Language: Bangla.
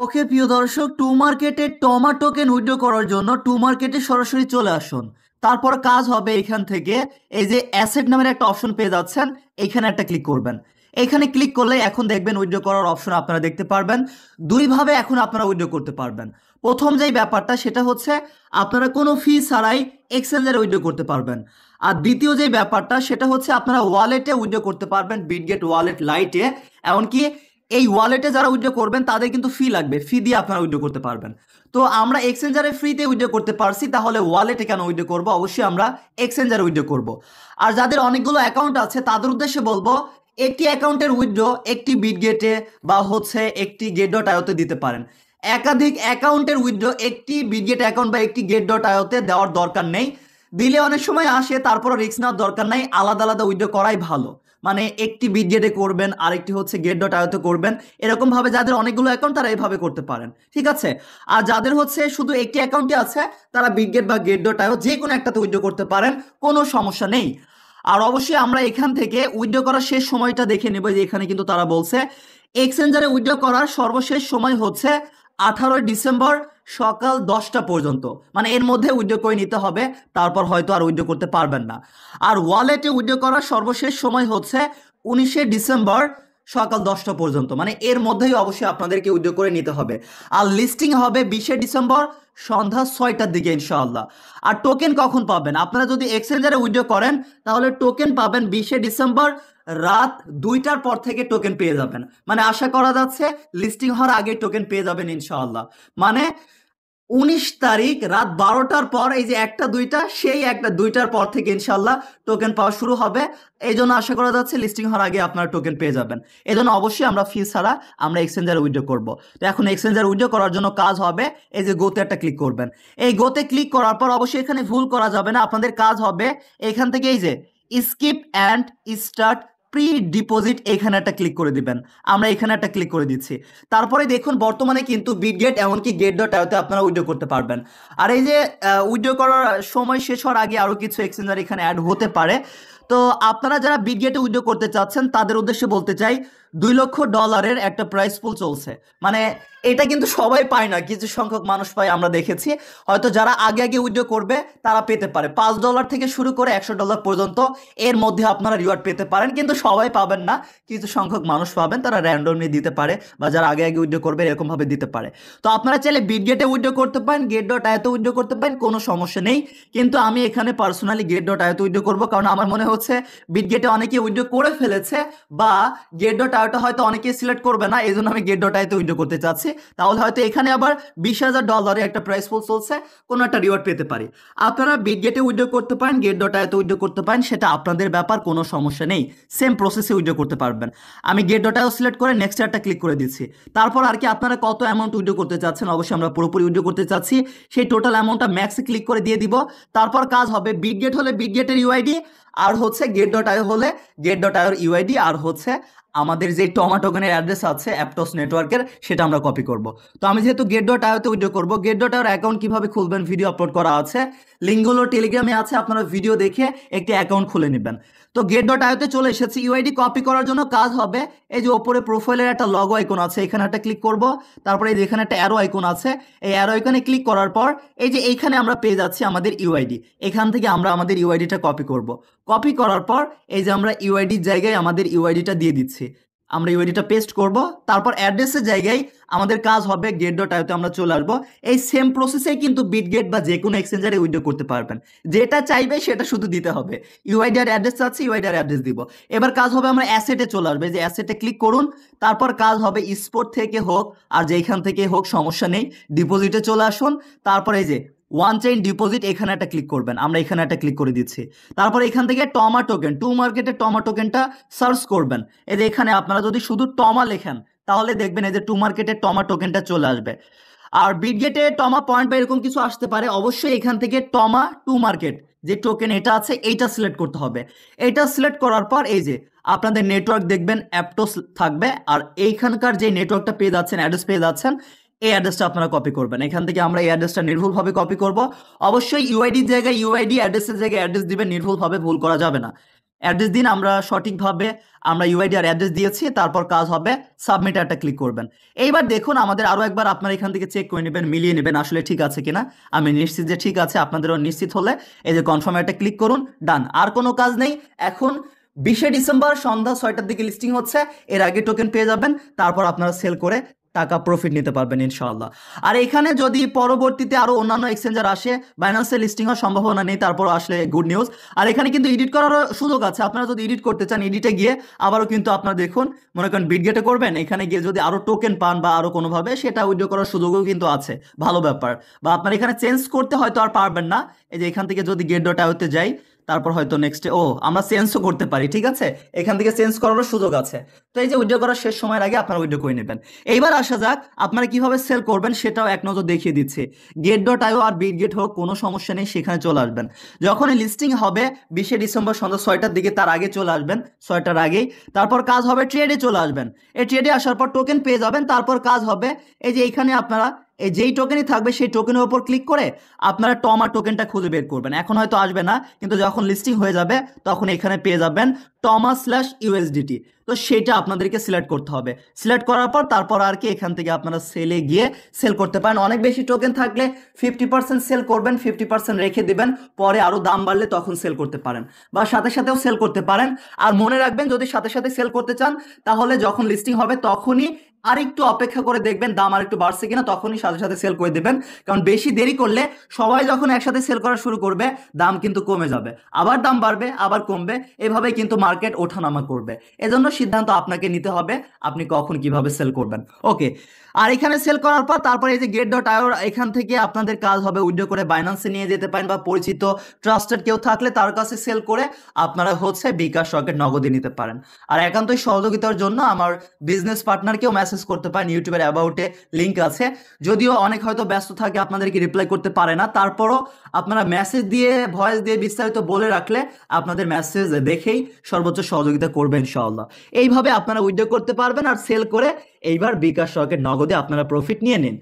ওকে প্রিয় দর্শক, টু মার্কেটে টমা টোকেন উইথড্র করার জন্য টু মার্কেটে সরাসরি চলে আসুন। তারপর কাজ হবে এখান থেকে এই যে অ্যাসেট নামের একটা অপশন পেয়ে যাচ্ছেন, এইখানে একটা ক্লিক করবেন। এখানে ক্লিক করলে এখন দেখবেন উইথড্র করার অপশন আপনারা দেখতে পারবেন। দুইভাবে এখন আপনারা উইথড্র করতে পারবেন। প্রথম যেই ব্যাপারটা সেটা হচ্ছে আপনারা কোনো ফি ছাড়াই এক্সচেঞ্জারে উইথড্র করতে পারবেন। আর দ্বিতীয় যে ব্যাপারটা সেটা হচ্ছে আপনারা ওয়ালেটে উইথড্র করতে পারবেন, বিটগেট ওয়ালেট লাইটে। এমনকি এই ওয়ালেটে যারা উইথড্র করবেন তাদের কিন্তু ফি লাগবে, ফি দিয়ে আপনারা উইথড্র করতে পারবেন। তো আমরা এক্সচেঞ্জারে ফ্রিতে উইথড্র করতে পারছি, তাহলে ওয়ালেটে কেন উইথড্র করবো? অবশ্যই আমরা এক্সচেঞ্জারে উইথড্র করব। আর যাদের অনেকগুলো অ্যাকাউন্ট আছে তাদের উদ্দেশ্যে বলবো, একটি অ্যাকাউন্টের উইথড্র একটি বিটগেটে বা হচ্ছে একটি গেট ডট আইওতে দিতে পারেন। একাধিক অ্যাকাউন্টের উইথড্র একটি বিটগেট অ্যাকাউন্ট বা একটি গেট ডট আইওতে দেওয়ার দরকার নেই। দিলে অনেক সময় আসে, তারপর রিস্ক নেওয়ার দরকার নাই, আলাদা আলাদা উইথড্র করাই ভালো। মানে একটি বিটগেটে করবেন, আরেকটি হচ্ছে গেট ডট আইওতে করবেন। এরকম ভাবে যাদের অনেকগুলো অ্যাকাউন্ট তারা এইভাবে করতে পারেন, ঠিক আছে। আর যাদের হচ্ছে শুধু একটি অ্যাকাউন্টই আছে তারা বিটগেট বা গেট ডট আইও যে কোনো একটাতে উইথড্র করতে পারেন, কোনো সমস্যা নেই। আর অবশ্যই আমরা এখান থেকে উইথড্র করার শেষ সময়টা দেখে নেব, যে এখানে কিন্তু তারা বলছে এক্সচেঞ্জারে উইথড্র করার সর্বশেষ সময় হচ্ছে 18 ডিসেম্বর সকাল 10টা পর্যন্ত। মানে এর মধ্যে উইথড্র করে নিতে হবে, তারপর হয়তো আর উইথড্র করতে পারবেন না। আর ওয়ালেটে উইথড্র করার সর্বশেষ সময় হচ্ছে 19 ডিসেম্বর সকাল 10টা পর্যন্ত। মানে এর মধ্যেই অবশ্যই আপনাদেরকে উইথড্র করে নিতে হবে। আর লিস্টিং হবে 20 ডিসেম্বর সন্ধ্যা 6টার দিকে ইনশাআল্লাহ। আর টোকেন কখন পাবেন? আপনারা যদি এক্সচেঞ্জারে উইথড্র করেন তাহলে টোকেন পাবেন 20 ডিসেম্বর রাত 2টার পর থেকে টোকেন পেয়ে যাবেন। মানে আশা করা যাচ্ছে লিস্টিং হওয়ার আগে টোকেন পেয়ে যাবেন ইনশাআল্লাহ। মানে 19 তারিখ রাত 12টার পর, এই যে একটা দুইটা, সেই একটা দুইটার পর থেকে ইনশাল্লাহ টোকেন পাওয়া শুরু হবে। এই জন্য আশা করা যাচ্ছে লিস্টিং হওয়ার আগে আপনারা টোকেন পেয়ে যাবেন। এই জন্য অবশ্যই আমরা ফি ছাড়া আমরা এক্সচেঞ্জারে উইথড্র করব। তো এখন এক্সচেঞ্জারে উইথড্র করার জন্য কাজ হবে এই যে গোতে একটা ক্লিক করবেন। এই গোতে ক্লিক করার পর অবশ্যই এখানে ভুল করা যাবে না, আপনাদের কাজ হবে এখান থেকে এই যে skip and start pre deposit, এখানে একটা ক্লিক করে দিবেন। আমরা এখানে একটা ক্লিক করে দিচ্ছি। তারপরে দেখুন বর্তমানে কিন্তু বিটগেট এমনকি গেট ডট আইওতে আপনারা উইথড্র করতে পারবেন। আর এই যে উইথড্র করার সময় শেষ হওয়ার আগে আরও কিছু এক্সচেঞ্জার এখানে অ্যাড হতে পারে। তো আপনারা যারা বিটগেটে উইথড্র করতে চাচ্ছেন তাদের উদ্দেশ্যে বলতে চাই, $2 লক্ষ একটা প্রাইস পুল চলছে। মানে এটা কিন্তু সবাই পায় না, কিছু সংখ্যক মানুষ পায়, আমরা দেখেছি। হয়তো যারা আগে আগে উইথড্র করবে তারা পেতে পারে $5 থেকে শুরু করে $100 পর্যন্ত, এর মধ্যে আপনারা রিওয়ার্ড পেতে পারেন। কিন্তু সবাই পাবেন না, কিছু সংখ্যক মানুষ পাবেন, তারা র্যান্ডমলি দিতে পারে বা যারা আগে আগে উইথড্র করবে এরকম ভাবে দিতে পারে। তো আপনারা চাইলে বিটগেটে উইথড্র করতে পারেন, গেট ডট আইতে উইথড্র করতে পারেন, কোনো সমস্যা নেই। কিন্তু আমি এখানে পার্সোনালি গেট ডট আইতে উইথড্র করবো, কারণ আমার মনে হচ্ছে বিটগেটে অনেকে উইথড্র করে ফেলেছে, বা গেট ডট আইটা হয়তো অনেকে সিলেক্ট করবে না, এই জন্য আমি গেট ডট আইতে উইথড্র করতে চাচ্ছি। তাহলে হয়তো এখানে আবার $20,000 একটা প্রাইস পুল চলছে, কোনো একটা রিওয়ার্ড পেতে পারি। আপনারা বিটগেটে উইথড্র করতে পারেন, গেট ডট আইতে উইথড্র করতে পারেন, সেটা আপনাদের ব্যাপার, কোনো সমস্যা নেই। সেম প্রসেসে উইথড্র করতে পারবেন। আমি গেট ডট আইও সিলেক্ট করে নেক্সট একটা ক্লিক করে দিচ্ছি। তারপর আর কি আপনারা কত অ্যামাউন্ট উইথড্র করতে চাচ্ছেন? অবশ্যই আমরা পুরোপুরি উইথড্র করতে চাচ্ছি, সেই টোটাল অ্যামাউন্টটা ম্যাক্সে ক্লিক করে দিয়ে দিব। তারপর কাজ হবে বিটগেট হলে বিটগেটের ইউআইডি, আর হচ্ছে গেট ডট আই হলে গেট ডট আইয়ের ইউআইডি, আর হচ্ছে আমাদের যে টমা টোকেনের অ্যাড্রেস আছে অ্যাপটস নেটওয়ার্কের, সেটা আমরা কপি করব। তো আমি যেহেতু গেট ডট আইওতে উইথড্র করবো, গেট ডট আইয়ের অ্যাকাউন্ট কিভাবে খুলবেন ভিডিও আপলোড করা আছে, লিঙ্কগুলো টেলিগ্রামে আছে, আপনারা ভিডিও দেখে একটি অ্যাকাউন্ট খুলে নেবেন। তো গেট ডট আইওতে চলে এসেছি। ইউআইডি কপি করার জন্য কাজ হবে এই যে ওপরে প্রোফাইলের একটা লগো আইকন আছে, এখানে একটা ক্লিক করব। তারপরে এই যে এখানে একটা অ্যারো আইকন আছে, এই অ্যারো আইকনে ক্লিক করার পর এই যে এইখানে আমরা পেয়ে যাচ্ছি আমাদের ইউআইডি। এখান থেকে আমরা আমাদের ইউআইডিটা কপি করব। কপি করার পর এই যে আমরা ইউআইডির জায়গায় আমাদের ইউআইডিটা দিয়ে দিচ্ছি। আমরা ইউআইডিটা পেস্ট করব। তারপর অ্যাড্রেসের জায়গায় আমাদের কাজ হবে গেট ডট আইওতে আমরা চলে আসবো। এই সেম প্রসেসেই কিন্তু বিটগেট বা যে কোনো এক্সচেঞ্জারে উইথড্র করতে পারবেন, যেটা চাইবে সেটা শুধু দিতে হবে। ইউআইডি আর অ্যাড্রেস আছে, ইউআইডি আর অ্যাড্রেস দিব। এবার কাজ হবে আমরা অ্যাসেটে চলে আসবে, যে অ্যাসেটে ক্লিক করুন। তারপর কাজ হবে স্পোর্ট থেকে হোক আর যেইখান থেকে হোক সমস্যা নেই, ডিপোজিটে চলে আসুন। তারপর এই যে ওয়ান চেইন ডিপোজিট, এখানে একটা ক্লিক করবেন। আমরা এখানে একটা ক্লিক করে দিচ্ছি। তারপর এখান থেকে টমা টোকেন, টু মার্কেটে টমা টোকেনটা সার্চ করবেন। এই যে এখানে আপনারা যদি শুধু টমা লেখেন তাহলে দেখবেন এই যে টু মার্কেটে টমা টোকেনটা চলে আসবে। আর বিটগেটে টমা পয়েন্ট বা এরকম কিছু আসতে পারে, অবশ্যই এখান থেকে টমা টু মার্কেট যে টোকেন এটা আছে এইটা সিলেক্ট করতে হবে। এইটা সিলেক্ট করার পর এই যে আপনাদের নেটওয়ার্ক দেখবেন অ্যাপটোস থাকবে, আর এইখানকার যে নেটওয়ার্কটা পেয়ে যাচ্ছেন, অ্যাড্রেস পেয়ে যাচ্ছেন, এই অ্যাড্রেসটা আপনারা কপি করবেন। এখান থেকে আমরা এই অ্যাড্রেসটা নির্ভুলভাবে কপি করব। অবশ্যই ইউআইডির জায়গায় ইউআইডি, অ্যাড্রেসের জায়গায় অ্যাড্রেস দিবেন নির্ভুলভাবে, ভুল করা যাবে না। অ্যাড্রেস দিন, আমরা সঠিকভাবে আমরা ইউআইডি আর অ্যাড্রেস দিয়েছি, তারপর কাজ হবে সাবমিট একটা ক্লিক করবেন। এইবার দেখুন আমাদের আরও একবার আপনারা এখান থেকে চেক করে নেবেন, মিলিয়ে নেবেন আসলে ঠিক আছে কিনা। আমি নিশ্চিত যে ঠিক আছে, আপনাদেরও নিশ্চিত হলে এই যে কনফার্ম একটা ক্লিক করুন, ডান। আর কোনো কাজ নেই। এখন 20শে ডিসেম্বর সন্ধ্যা 6টার দিকে লিস্টিং হচ্ছে, এর আগে টোকেন পেয়ে যাবেন, তারপর আপনারা সেল করে টাকা প্রফিট নিতে পারবেন ইনশাআল্লাহ। আর এখানে যদি পরবর্তীতে আরো অন্যান্য এক্সচেঞ্জার আসে, বাইন্যান্সে লিস্টিং হওয়ার সম্ভাবনা নেই, তারপর আসলে গুড নিউজ। আর এখানে কিন্তু এডিট করারও সুযোগ আছে, আপনারা যদি এডিট করতে চান এডিটে গিয়ে আবারও কিন্তু আপনারা দেখুন, মনে করেন বিটগেটে করবেন, এখানে গিয়ে যদি আরো টোকেন পান বা আরো কোনোভাবে সেটা উইথড্র করার সুযোগও কিন্তু আছে, ভালো ব্যাপার। বা আপনার এখানে চেঞ্জ করতে হয়তো আর পারবেন না, এই যে এখান থেকে যদি গেট ডট আইওতে যাই, তারপর হয়তো নেক্সটে আমরা চেঞ্জও করতে পারি, ঠিক আছে, এখান থেকে চেঞ্জ করারও সুযোগ আছে। তো এই যে উইথড্র করার শেষ সময়ের আগে আপনারা উইথড্র করে নেবেন। এইবার আসা যাক আপনারা কিভাবে সেল করবেন, সেটাও এক নজর দেখিয়ে দিচ্ছি। গেট ডট আইও আর বিটগেট হোক, কোনো সমস্যা নেই, সেখানে চলে আসবেন। যখন লিস্টিং হবে 20শে ডিসেম্বর সন্ধ্যা 6টার দিকে, তার আগে চলে আসবেন, 6টার আগেই। তারপর কাজ হবে ট্রেডে চলে আসবেন। এই ট্রেডে আসার পর টোকেন পেয়ে যাবেন, তারপর কাজ হবে এই যে এইখানে আপনারা এই যেই টোকেনই থাকবে সেই টোকেনের উপর ক্লিক করে আপনারা টমা টোকেনটা খুঁজে বের করবেন। এখন হয়তো আসবে না, কিন্তু যখন লিস্টিং হয়ে যাবে তখন এখানে পেয়ে যাবেন টমা/ইউএসডিটি। তো সেটা আপনাদেরকে সিলেক্ট করতে হবে। সিলেক্ট করার পর তারপর আর কি এখান থেকে আপনারা সেলে গিয়ে সেল করতে পারেন। অনেক বেশি টোকেন থাকলে 50% সেল করবেন, 50% রেখে দিবেন, পরে আরো দাম বাড়লে তখন সেল করতে পারেন, বা সাথে সাথেও সেল করতে পারেন। আর মনে রাখবেন, যদি সাথে সাথে সেল করতে চান তাহলে যখন লিস্টিং হবে তখনই আর একটু অপেক্ষা করে দেখবেন দাম আর একটু বাড়ছে কিনা, তখনই সাথে সাথে সেল করে দেবেন। কারণ বেশি দেরি করলে সবাই যখন একসাথে সেল করা শুরু করবে দাম কিন্তু কমে যাবে, আবার দাম বাড়বে, আবার কমবে, এভাবে কিন্তু মার্কেট ওঠানামা করবে। এজন্য সিদ্ধান্ত আপনাকে নিতে হবে আপনি কখন কিভাবে সেল করবেন। ওকে, আর এখানে সেল করার পর তারপরে এই যে গেট ডট আইও, এখান থেকে আপনাদের কাজ হবে উইথড্র করে বাইন্যান্সে নিয়ে যেতে পারেন, বা পরিচিত ট্রাস্টেড কেউ থাকলে তার কাছে সেল করে আপনারা হচ্ছে বিকাশ রকেট নগদে নিতে পারেন। আর একান্তই সহযোগিতার জন্য আমার বিজনেস পার্টনারকেও মেসেজ করতে পারেন, ইউটিউবের অ্যাবাউটে লিঙ্ক আছে। যদিও অনেক হয়তো ব্যস্ত থাকে, আপনাদেরকে রিপ্লাই করতে পারে না, তারপরও আপনারা মেসেজ দিয়ে ভয়েস দিয়ে বিস্তারিত বলে রাখলে আপনাদের মেসেজ দেখেই সর্বোচ্চ সহযোগিতা করবে ইনশাআল্লাহ। এইভাবে আপনারা উইথড্র করতে পারবেন আর সেল করে এইবার বিকাশ রকেট নগদে আপনারা প্রফিট নিয়ে নিন।